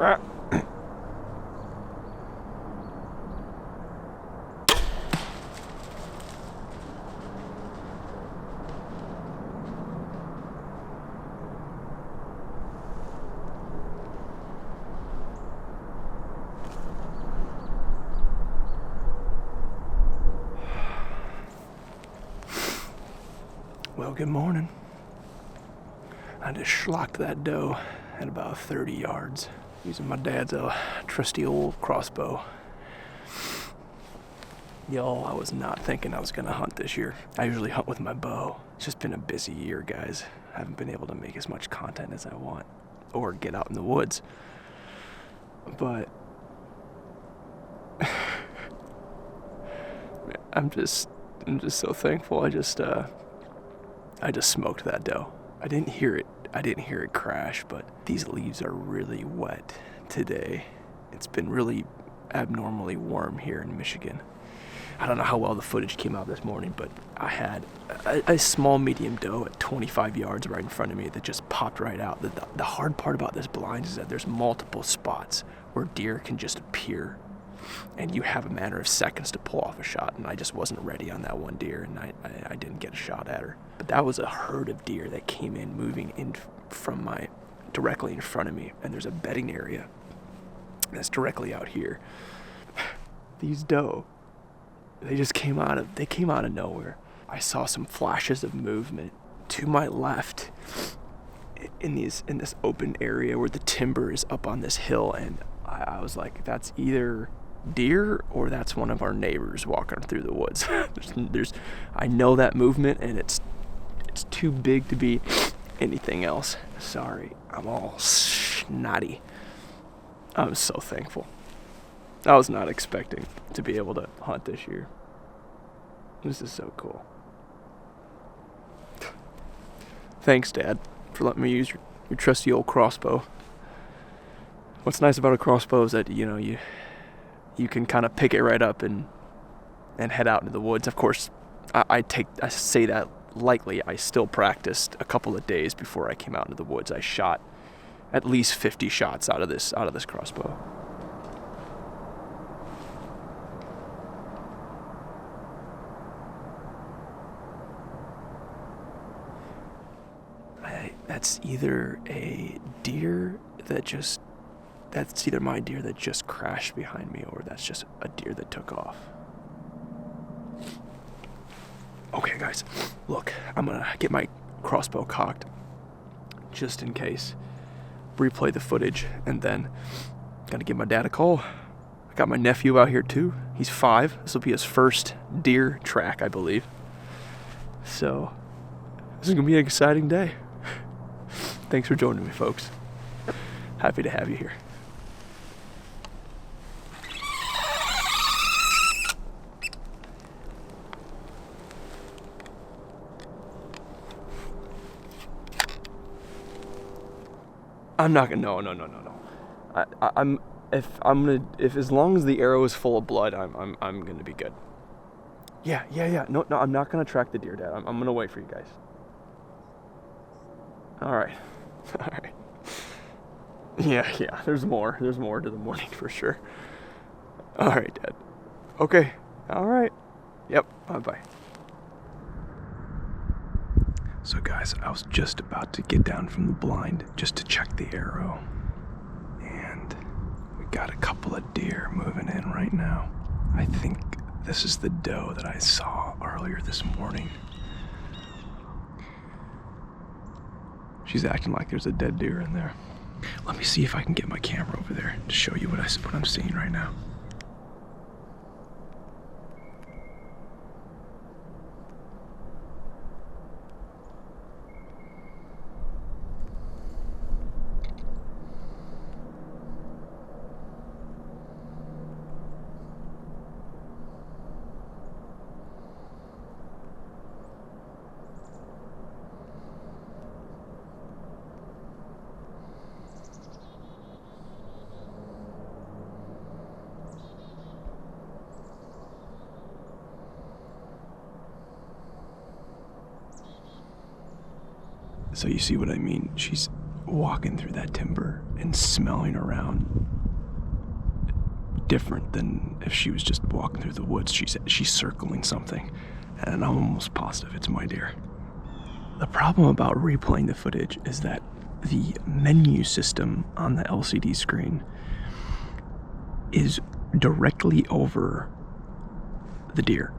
Well, good morning. I just schlocked that doe at about 30 yards using my dad's trusty old crossbow. Y'all, I was not thinking I was gonna hunt this year. I usually hunt with my bow. It's just been a busy year, guys. I haven't been able to make as much content as I want or get out in the woods. But I'm just so thankful. I just smoked that doe. I didn't hear it crash, but these leaves are really wet today. It's been really abnormally warm here in Michigan. I don't know how well the footage came out this morning, but I had a small medium doe at 25 yards right in front of me that just popped right out. The hard part about this blind is that there's multiple spots where deer can just appear, and you have a matter of seconds to pull off a shot, and I just wasn't ready on that one deer, and I didn't get a shot at her. But that was a herd of deer that came in, moving in from directly in front of me, and there's a bedding area that's directly out here. These doe, they came out of nowhere. I saw some flashes of movement to my left in this open area where the timber is up on this hill, and I was like, that's either deer or that's one of our neighbors walking through the woods. I know that movement, and it's too big to be anything else. Sorry, I'm all snotty. I'm so thankful. I was not expecting to be able to hunt this year. This is so cool. Thanks, Dad, for letting me use your trusty old crossbow. What's nice about a crossbow is that, you can kind of pick it right up and head out into the woods. Of course, I say that lightly. I still practiced a couple of days before I came out into the woods. I shot at least 50 shots out of this crossbow. That's either my deer that just crashed behind me, or that's just a deer that took off. Okay, guys, look, I'm gonna get my crossbow cocked just in case, replay the footage, and then gotta give my dad a call. I got my nephew out here too. He's 5. This will be his first deer track, I believe. So this is gonna be an exciting day. Thanks for joining me, folks. Happy to have you here. I'm not gonna. No. If as long as the arrow is full of blood, I'm gonna be good. Yeah. No. I'm not gonna track the deer, Dad. I'm gonna wait for you guys. All right. Yeah. There's more to the morning for sure. All right, Dad. Okay. All right. Yep. Bye. So guys, I was just about to get down from the blind just to check the arrow, and we got a couple of deer moving in right now. I think this is the doe that I saw earlier this morning. She's acting like there's a dead deer in there. Let me see if I can get my camera over there to show you what I'm seeing right now. So you see what I mean? She's walking through that timber and smelling around different than if she was just walking through the woods. She's circling something, and I'm almost positive it's my deer. The problem about replaying the footage is that the menu system on the LCD screen is directly over the deer.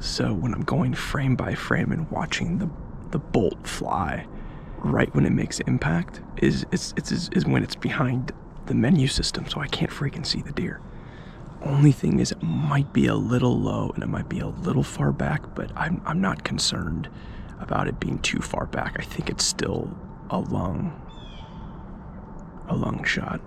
So when I'm going frame by frame and watching the bolt fly right when it makes impact is when it's behind the menu system, so I can't freaking see the deer. Only thing is, it might be a little low and it might be a little far back, but I'm not concerned about it being too far back. I think it's still a long shot.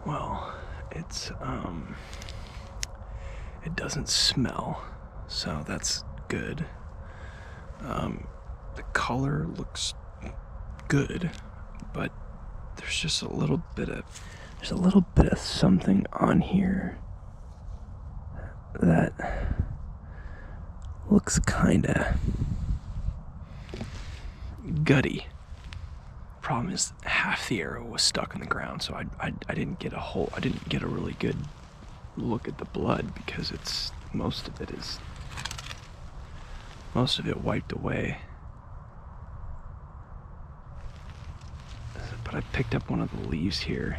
Well, it doesn't smell, so that's good. The color looks good, but there's a little bit of something on here that looks kinda gutty. Problem is, half the arrow was stuck in the ground, so I didn't get a really good look at the blood because most of it wiped away. But I picked up one of the leaves here,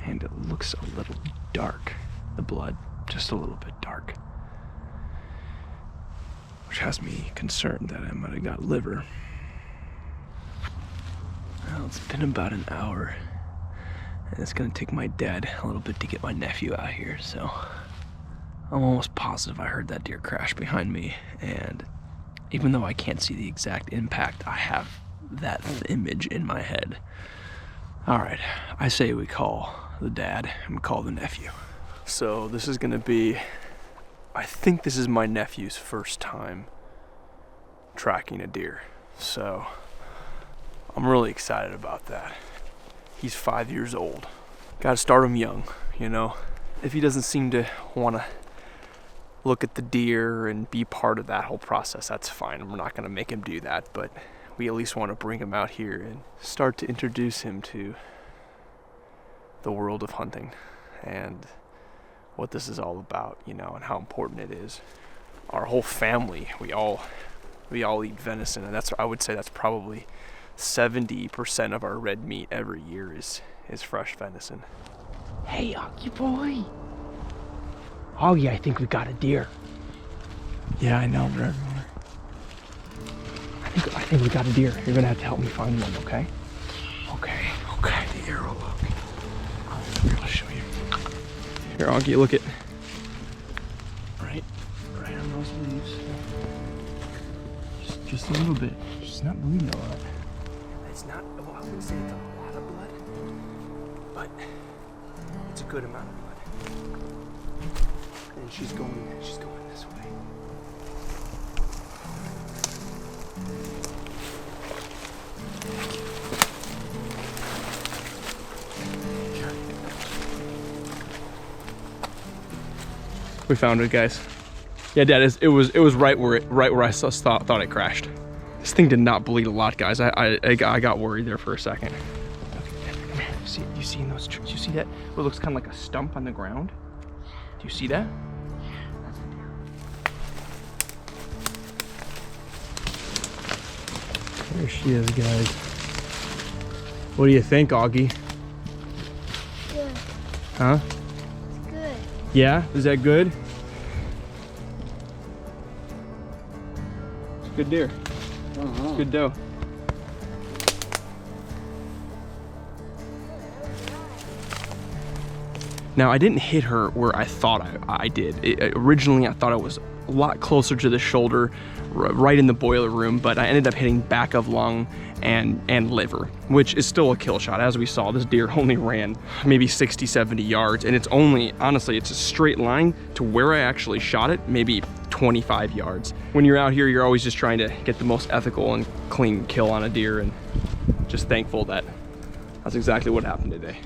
and it looks a little dark. The blood, just a little bit dark, which has me concerned that I might have got liver. Well, it's been about an hour, and it's gonna take my dad a little bit to get my nephew out here, so I'm almost positive I heard that deer crash behind me, and even though I can't see the exact impact, I have that image in my head. Alright, I say we call the dad and call the nephew. So this is gonna be, I think this is my nephew's first time tracking a deer, so I'm really excited about that. He's 5 years old. Gotta start him young, you know? If he doesn't seem to wanna look at the deer and be part of that whole process, that's fine. We're not gonna make him do that, but we at least wanna bring him out here and start to introduce him to the world of hunting and what this is all about, you know, and how important it is. Our whole family, we all eat venison, and I would say that's probably 70% of our red meat every year is fresh venison. Hey, Augie boy. Augie, I think we got a deer. Yeah, I know, bro. I think we got a deer. You're gonna have to help me find one, okay? Okay. The arrow up. Here, I'll show you. Here, Augie, look at. Right on those leaves. Just a little bit. She's not bleeding a lot. It's not, well, I wouldn't say it's a lot of blood, but it's a good amount of blood. And she's going this way. We found it, guys. Yeah, Dad, it was right where I thought it crashed. This thing did not bleed a lot, guys. I got worried there for a second. Okay, come here. You see those trees? You see that? What looks kind of like a stump on the ground? Do you see that? That's a deer. There she is, guys. What do you think, Augie? Good. Huh? It's good. Yeah? Is that good? It's a good deer. It's good doe. Now, I didn't hit her where I thought I did. Originally, I thought it was a lot closer to the shoulder, right in the boiler room, but I ended up hitting back of lung and liver, which is still a kill shot. As we saw, this deer only ran maybe 60, 70 yards, and it's only, honestly, it's a straight line to where I actually shot it, maybe 25 yards. When you're out here, you're always just trying to get the most ethical and clean kill on a deer, and just thankful that that's exactly what happened today.